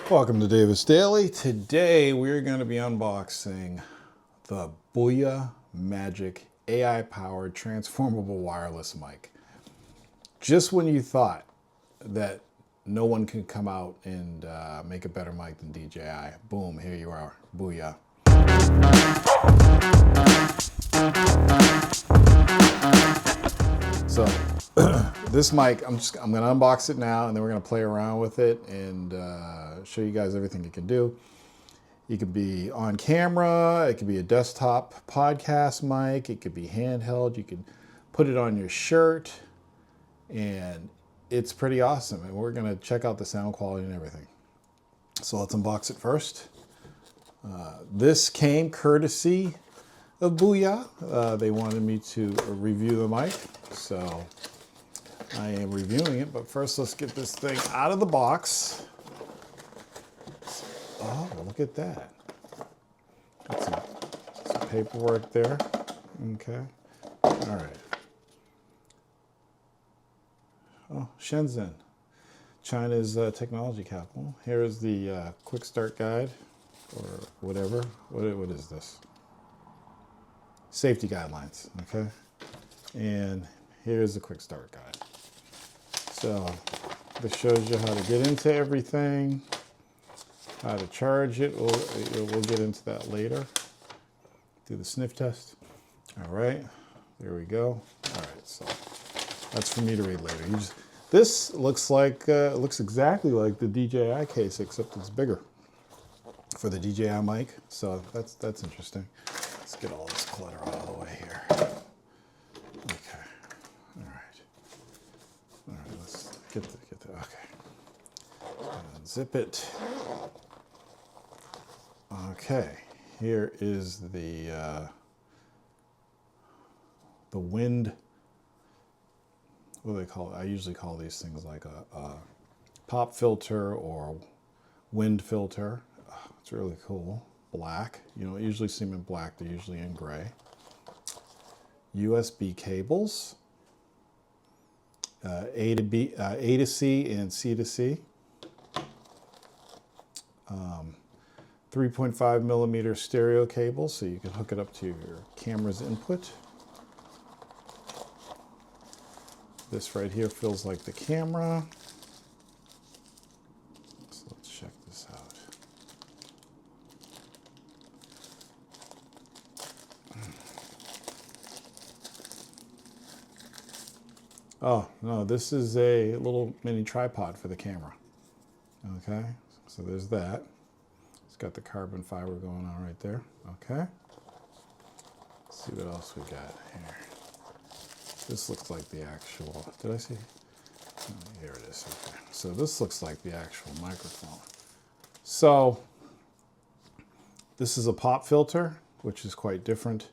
Welcome to Davis Daily. Today we're going to be unboxing the boyamagic AI-powered transformable wireless mic. Just when you thought that no one could come out and make a better mic than DJI, boom, here you are, booyah. So this mic, I'm going to unbox it now, and then we're going to play around with it and show you guys everything it can do. You could be on camera, it could be a desktop podcast mic, it could be handheld, you could put it on your shirt, and it's pretty awesome. And we're going to check out the sound quality and everything. So let's unbox it first. This came courtesy of BOYA. They wanted me to review the mic, so I am reviewing it. But first, let's get this thing out of the box. Oh, look at that. Got some paperwork there. Okay. All right. Oh, Shenzhen, China's technology capital. Here is the quick start guide, or whatever. What is this? Safety guidelines, okay? And here's the quick start guide. So this shows you how to get into everything, how to charge it. We'll get into that later. Do the sniff test. All right, there we go. All right, so that's for me to read later. This looks like looks exactly like the DJI case, except it's bigger for the DJI mic. So that's interesting. Let's get all this clutter out of the way here. Okay. All right. All right. Let's get the okay. Unzip it. Okay. Here is the wind. What do they call it? I usually call these things like a pop filter or wind filter. Oh, it's really cool. Black. You don't usually see them in black. They're usually in gray. USB cables. A to C and C to C. 3.5 millimeter stereo cable, so you can hook it up to your camera's input. This right here feels like the camera. So let's check this out. Oh, no, this is a little mini tripod for the camera. Okay, so there's that. It's got the carbon fiber going on right there. Okay. Let's see what else we got here. This looks like the actual, did I see? Oh, here it is, okay. So this looks like the actual microphone. So this is a pop filter, which is quite different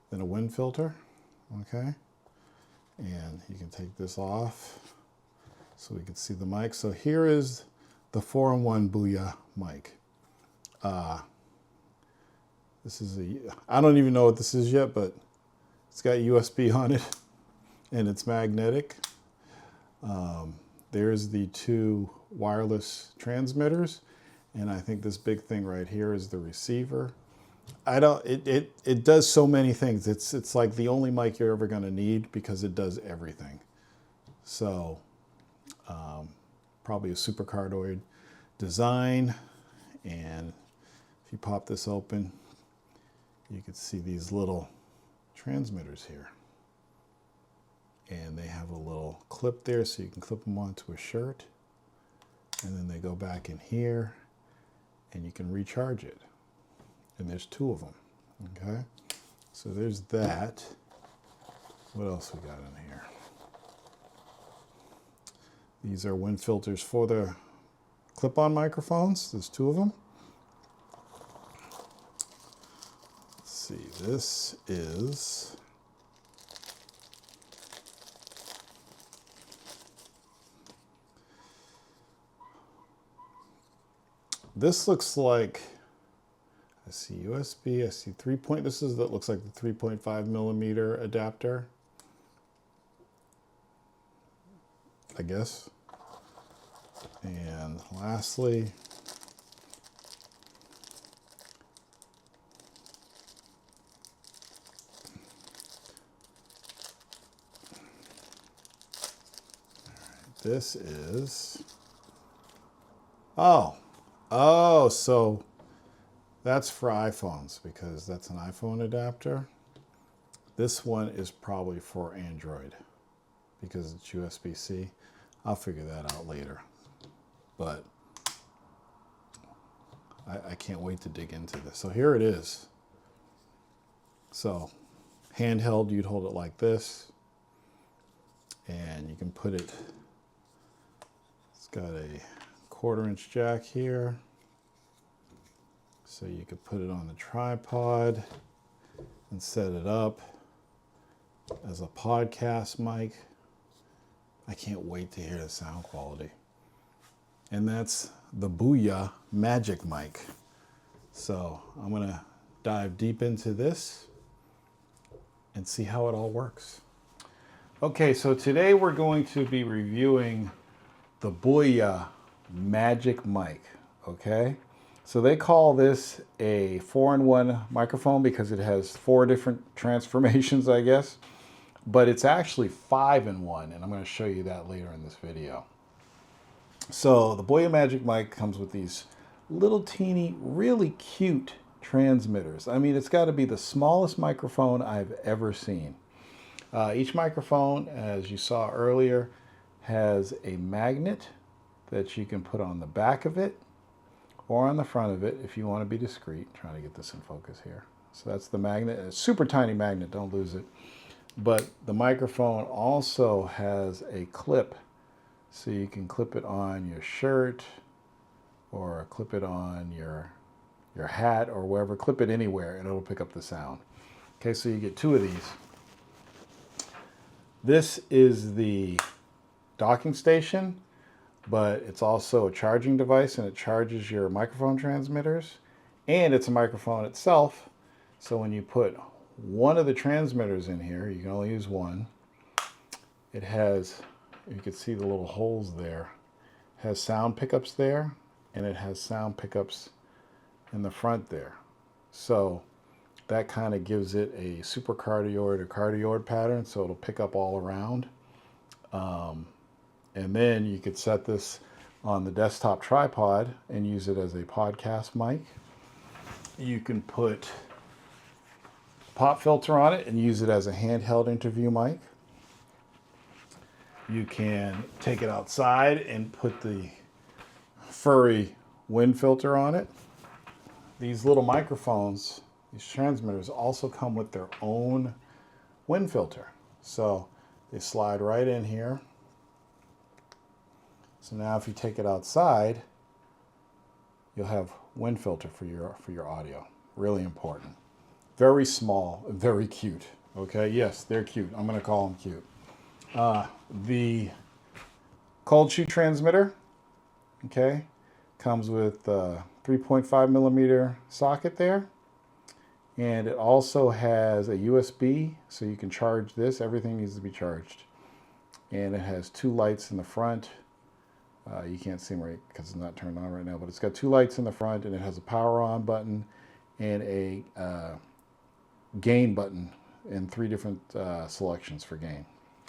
than a wind filter, okay? And you can take this off so we can see the mic. So here is the 4-in-1 BOYA mic. This is I don't even know what this is yet, but it's got USB on it and it's magnetic. There's the two wireless transmitters, and I think this big thing right here is the receiver. It does so many things. It's like the only mic you're ever going to need because it does everything. So probably a super cardioid design, and if you pop this open, you can see these little transmitters here, and they have a little clip there so you can clip them onto a shirt, and then they go back in here and you can recharge it. And there's two of them, okay? So there's that. What else we got in here? These are wind filters for the clip-on microphones. There's two of them. Let's see, this is this looks like, I see USB, I see this is that looks like the 3.5 millimeter adapter, I guess. And lastly, this is, oh, so that's for iPhones because that's an iPhone adapter. This one is probably for Android because it's USB-C. I'll figure that out later. But I can't wait to dig into this. So here it is. So handheld, you'd hold it like this. And you can put it, it's got a 1/4-inch jack here. So you could put it on the tripod and set it up as a podcast mic. I can't wait to hear the sound quality. And that's the boyamagic mic. So I'm gonna dive deep into this and see how it all works. Okay, so today we're going to be reviewing the boyamagic mic, okay? So they call this a 4-in-1 microphone because it has 4 different transformations, I guess. But it's actually 5-in-1, and I'm going to show you that later in this video. So the boyamagic mic comes with these little teeny, really cute transmitters. I mean, it's got to be the smallest microphone I've ever seen. Each microphone, as you saw earlier, has a magnet that you can put on the back of it or on the front of it if you want to be discreet. I'm trying to get this in focus here. So that's the magnet. It's a super tiny magnet, don't lose it. But the microphone also has a clip, so you can clip it on your shirt or clip it on your hat or wherever. Clip it anywhere and it'll pick up the sound. Okay, so you get 2 of these. This is the docking station, but it's also a charging device and it charges your microphone transmitters, and it's a microphone itself. So when you put one of the transmitters in here, you can only use one. It has, you can see the little holes there, it has sound pickups there, and it has sound pickups in the front there. So that kind of gives it a supercardioid or cardioid pattern, so it'll pick up all around. And then you could set this on the desktop tripod and use it as a podcast mic. You can put pop filter on it and use it as a handheld interview mic. You can take it outside and put the furry wind filter on it. These little microphones, these transmitters, also come with their own wind filter. So they slide right in here. So now if you take it outside, you'll have wind filter for your audio. Really important. Very small, very cute. Okay, yes, they're cute. I'm going to call them cute. The cold shoe transmitter, okay, comes with a 3.5mm socket there. And it also has a USB, so you can charge this. Everything needs to be charged. And it has 2 lights in the front. You can't see them right because it's not turned on right now, but it's got 2 lights in the front, and it has a power on button and a gain button in 3 different selections for gain,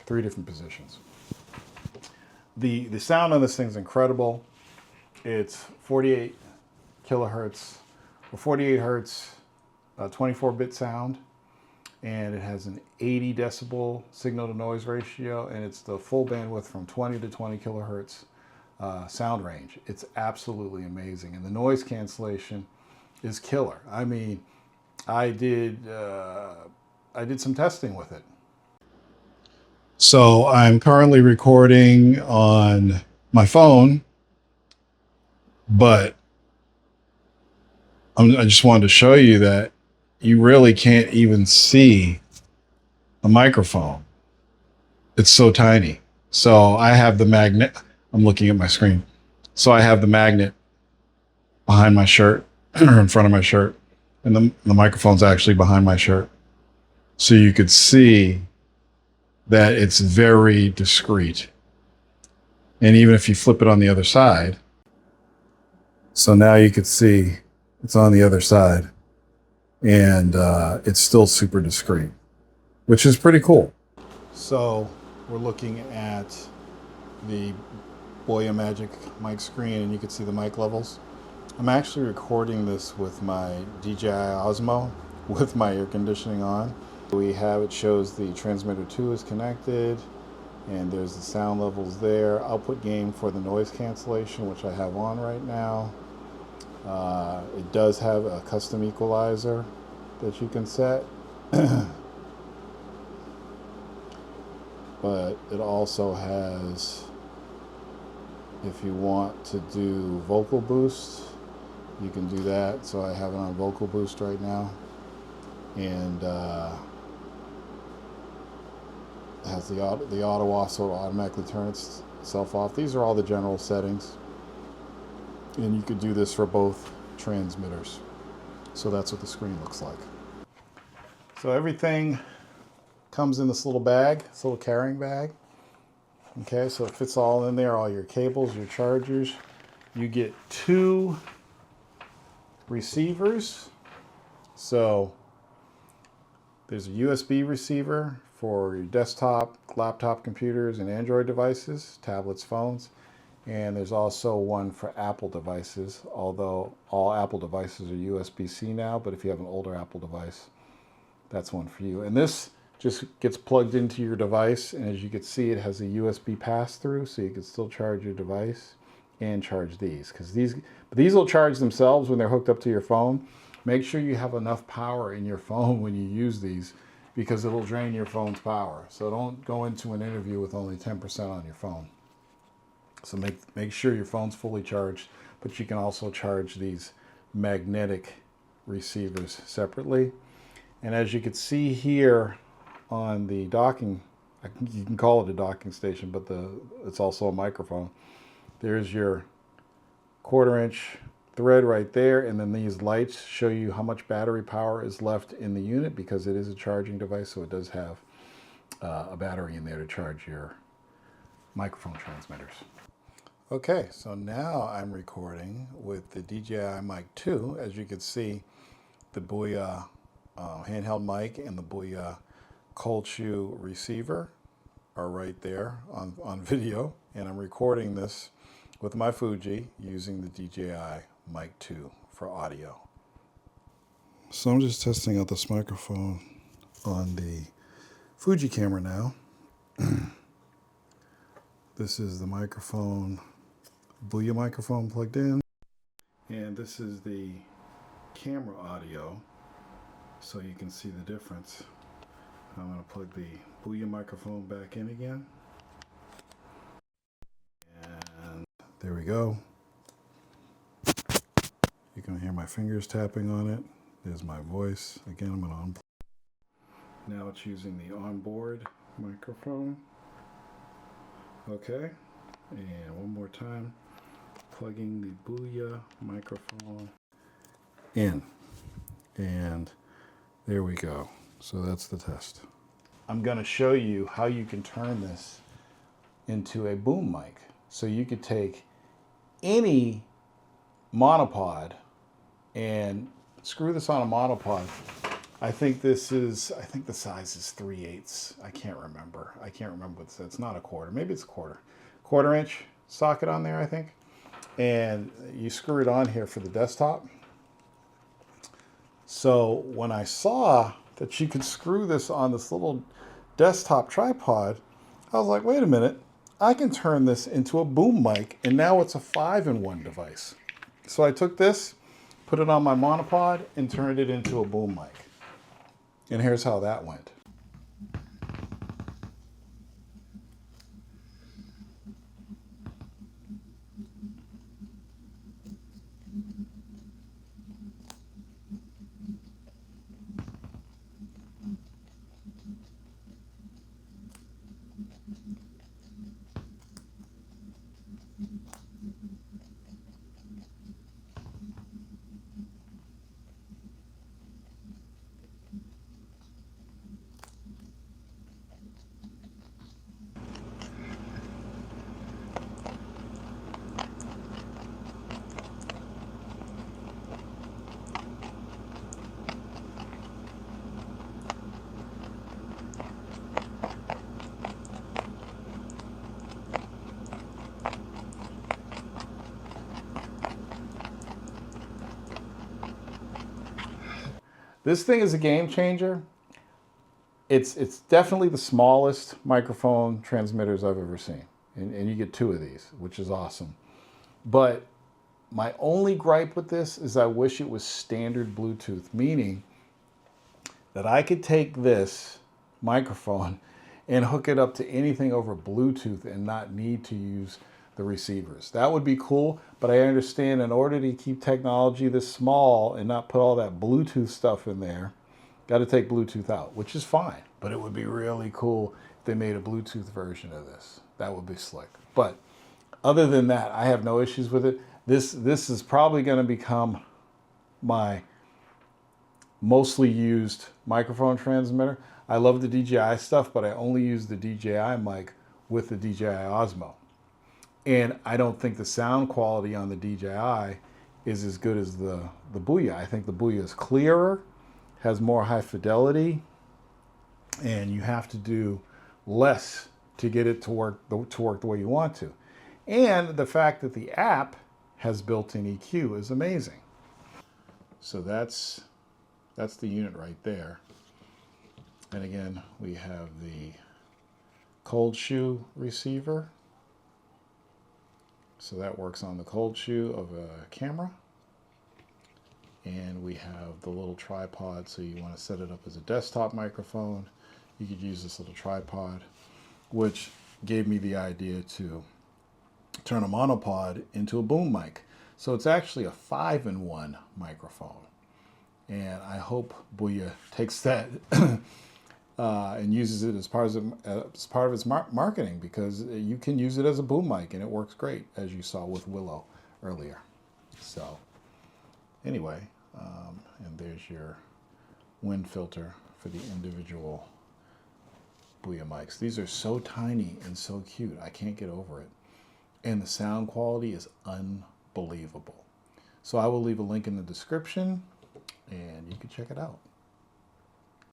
3 different positions. The sound on this thing's incredible. It's 48 kilohertz or 48 hertz, 24-bit sound, and it has an 80 decibel signal to noise ratio, and it's the full bandwidth from 20 to 20 kilohertz sound range. It's absolutely amazing, and the noise cancellation is killer. I mean, I did some testing with it. So I'm currently recording on my phone, but I just wanted to show you that you really can't even see a microphone. It's so tiny. So I have the magnet. I'm looking at my screen. So I have the magnet behind my shirt or in front of my shirt, and the microphone's actually behind my shirt. So you could see that it's very discreet. And even if you flip it on the other side, so now you could see it's on the other side, and it's still super discreet, which is pretty cool. So we're looking at the boyamagic mic screen, and you can see the mic levels. I'm actually recording this with my DJI Osmo with my air conditioning on. We have, it shows the transmitter 2 is connected, and there's the sound levels there. Output gain for the noise cancellation, which I have on right now. It does have a custom equalizer that you can set. But it also has, if you want to do vocal boost, you can do that. So I have it on vocal boost right now, and it has the auto off, so it'll automatically turn itself off. These are all the general settings, and you could do this for both transmitters. So that's what the screen looks like. So everything comes in this little bag, this little carrying bag. Okay, so it fits all in there, all your cables, your chargers. You get 2 receivers. So there's a USB receiver for your desktop, laptop computers, and Android devices, tablets, phones. And there's also one for Apple devices, although all Apple devices are USB-C now, but if you have an older Apple device, that's one for you. And this just gets plugged into your device, and as you can see, it has a USB pass-through, so you can still charge your device and charge these. Because these will charge themselves when they're hooked up to your phone. Make sure you have enough power in your phone when you use these, because it'll drain your phone's power. So don't go into an interview with only 10% on your phone. So make sure your phone's fully charged, but you can also charge these magnetic receivers separately. And as you can see here on the docking, you can call it a docking station, but it's also a microphone. There's your 1/4 inch thread right there, and then these lights show you how much battery power is left in the unit, because it is a charging device, so it does have a battery in there to charge your microphone transmitters. Okay, so now I'm recording with the DJI Mic 2. As you can see, the BOYA handheld mic and the BOYA cold shoe receiver are right there on video, and I'm recording this with my Fuji using the DJI Mic 2 for audio. So I'm just testing out this microphone on the Fuji camera now. This is the microphone, BOYA microphone plugged in, and this is the camera audio, so you can see the difference. I'm going to plug the BOYA microphone back in again. And there we go. You can hear my fingers tapping on it. There's my voice. Again, I'm going to unplug. Now it's using the onboard microphone. Okay. And one more time. Plugging the BOYA microphone in. And there we go. So that's the test. I'm going to show you how you can turn this into a boom mic. So you could take any monopod and screw this on a monopod. I think the size is 3/8. I can't remember what it's not a 1/4. Maybe it's a 1/4 inch socket on there, I think. And you screw it on here for the desktop. So when I saw that you could screw this on this little desktop tripod, I was like, wait a minute, I can turn this into a boom mic, and now it's a 5-in-1 device. So I took this, put it on my monopod, and turned it into a boom mic. And here's how that went. This thing is a game changer. It's definitely the smallest microphone transmitters I've ever seen. And you get 2 of these, which is awesome. But my only gripe with this is I wish it was standard Bluetooth, meaning that I could take this microphone and hook it up to anything over Bluetooth and not need to use the receivers. That would be cool, but I understand in order to keep technology this small and not put all that Bluetooth stuff in there, got to take Bluetooth out, which is fine. But it would be really cool if they made a Bluetooth version of this. That would be slick. But other than that, I have no issues with it. This is probably going to become my mostly used microphone transmitter. I love the DJI stuff, but I only use the DJI mic with the DJI Osmo. And I don't think the sound quality on the DJI is as good as the BOYA. I think the BOYA is clearer, has more high fidelity, and you have to do less to get it to work the way you want to. And the fact that the app has built-in EQ is amazing. So that's the unit right there. And again, we have the cold shoe receiver. So that works on the cold shoe of a camera. And we have the little tripod, so you want to set it up as a desktop microphone. You could use this little tripod, which gave me the idea to turn a monopod into a boom mic. So it's actually a 5-in-1 microphone. And I hope BOYA takes that and uses it as part of its marketing, because you can use it as a boom mic and it works great, as you saw with Willow earlier. So anyway, and there's your wind filter for the individual BOYA mics. These are so tiny and so cute. I can't get over it. And the sound quality is unbelievable. So I will leave a link in the description and you can check it out.